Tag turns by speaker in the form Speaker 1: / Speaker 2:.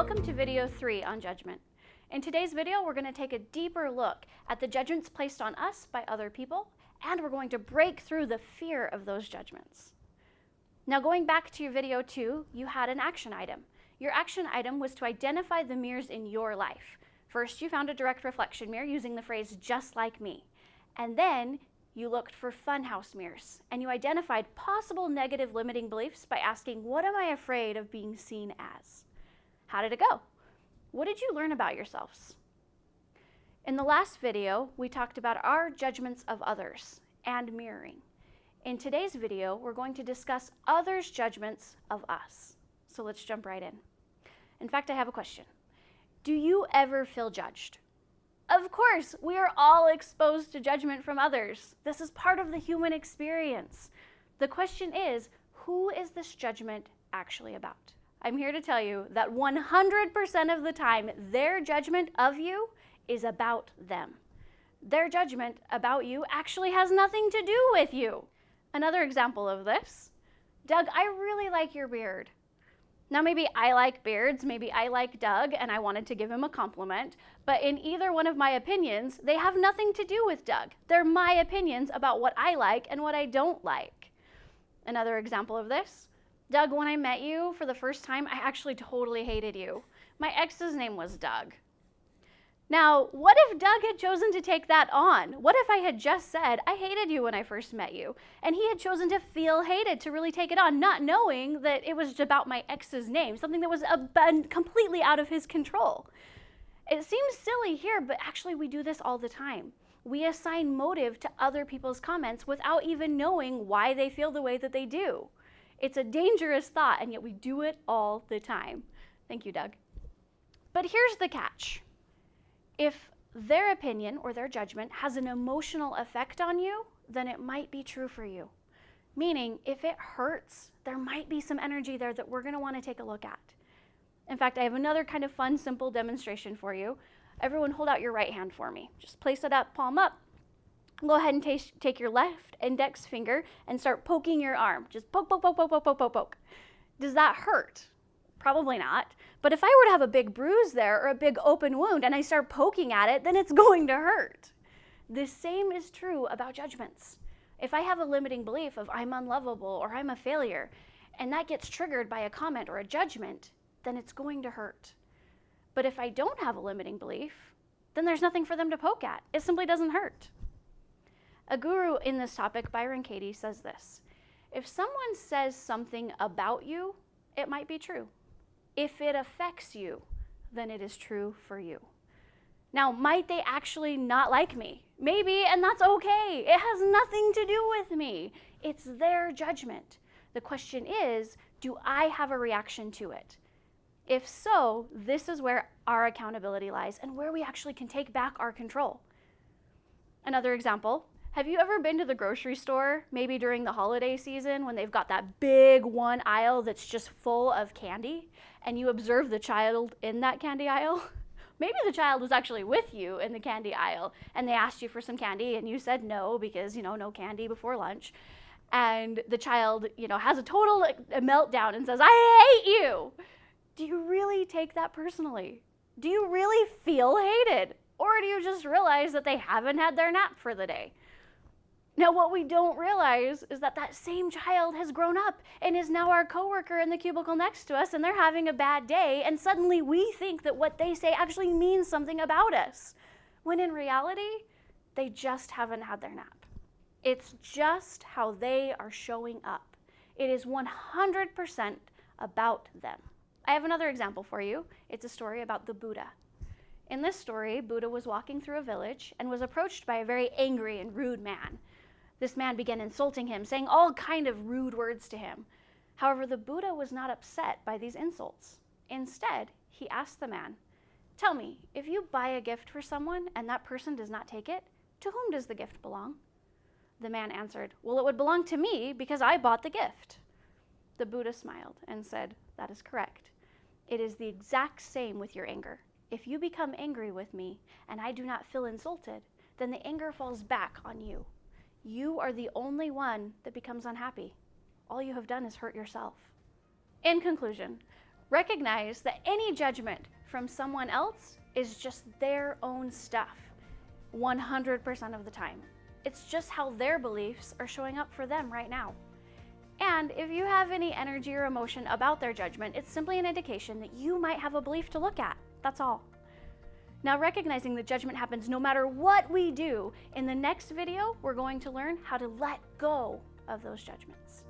Speaker 1: Welcome to video 3 on judgment. In today's video, we're going to take a deeper look at the judgments placed on us by other people, and we're going to break through the fear of those judgments. Now, going back to your video 2, you had an action item. Your action item was to identify the mirrors in your life. First, you found a direct reflection mirror using the phrase, "just like me." And then you looked for funhouse mirrors, and you identified possible negative limiting beliefs by asking, what am I afraid of being seen as? How did it go? What did you learn about yourselves? In the last video, we talked about our judgments of others and mirroring. In today's video, we're going to discuss others' judgments of us. So let's jump right in. In fact, I have a question. Do you ever feel judged? Of course, we are all exposed to judgment from others. This is part of the human experience. The question is, who is this judgment actually about? I'm here to tell you that 100% of the time, their judgment of you is about them. Their judgment about you actually has nothing to do with you. Another example of this, Doug, I really like your beard. Now, maybe I like beards, maybe I like Doug, and I wanted to give him a compliment, but in either one of my opinions, they have nothing to do with Doug. They're my opinions about what I like and what I don't like. Another example of this, Doug, when I met you for the first time, I actually totally hated you. My ex's name was Doug. Now, what if Doug had chosen to take that on? What if I had just said, I hated you when I first met you, and he had chosen to feel hated, to really take it on, not knowing that it was about my ex's name, something that was completely out of his control. It seems silly here, but actually we do this all the time. We assign motive to other people's comments without even knowing why they feel the way that they do. It's a dangerous thought, and yet we do it all the time. Thank you, Doug. But here's the catch. If their opinion or their judgment has an emotional effect on you, then it might be true for you. Meaning, if it hurts, there might be some energy there that we're going to want to take a look at. In fact, I have another kind of fun, simple demonstration for you. Everyone hold out your right hand for me. Just place it up, palm up. Go ahead and take your left index finger and start poking your arm. Just poke, poke, poke, poke, poke, poke, poke, poke. Does that hurt? Probably not. But if I were to have a big bruise there or a big open wound and I start poking at it, then it's going to hurt. The same is true about judgments. If I have a limiting belief of I'm unlovable or I'm a failure, and that gets triggered by a comment or a judgment, then it's going to hurt. But if I don't have a limiting belief, then there's nothing for them to poke at. It simply doesn't hurt. A guru in this topic, Byron Katie, says this: if someone says something about you, it might be true. If it affects you, then it is true for you. Now, might they actually not like me? Maybe, and that's okay. It has nothing to do with me. It's their judgment. The question is, do I have a reaction to it? If so, this is where our accountability lies and where we actually can take back our control. Another example, have you ever been to the grocery store, maybe during the holiday season when they've got that big one aisle that's just full of candy, and you observe the child in that candy aisle? Maybe the child was actually with you in the candy aisle, and they asked you for some candy, and you said no because, no candy before lunch. And the child, has a total meltdown and says, I hate you. Do you really take that personally? Do you really feel hated? Or do you just realize that they haven't had their nap for the day? Now, what we don't realize is that that same child has grown up and is now our coworker in the cubicle next to us, and they're having a bad day, and suddenly we think that what they say actually means something about us, when in reality, they just haven't had their nap. It's just how they are showing up. It is 100% about them. I have another example for you. It's a story about the Buddha. In this story, Buddha was walking through a village and was approached by a very angry and rude man. This man began insulting him, saying all kind of rude words to him. However, the Buddha was not upset by these insults. Instead, he asked the man, tell me, if you buy a gift for someone and that person does not take it, to whom does the gift belong? The man answered, well, it would belong to me because I bought the gift. The Buddha smiled and said, that is correct. It is the exact same with your anger. If you become angry with me and I do not feel insulted, then the anger falls back on you. You are the only one that becomes unhappy. All you have done is hurt yourself. In conclusion, Recognize that any judgment from someone else is just their own stuff, 100% of the time. It's just how their beliefs are showing up for them right now. And if you have any energy or emotion about their judgment, it's simply an indication that you might have a belief to look at. That's all. Now, recognizing that judgment happens no matter what we do, in the next video, we're going to learn how to let go of those judgments.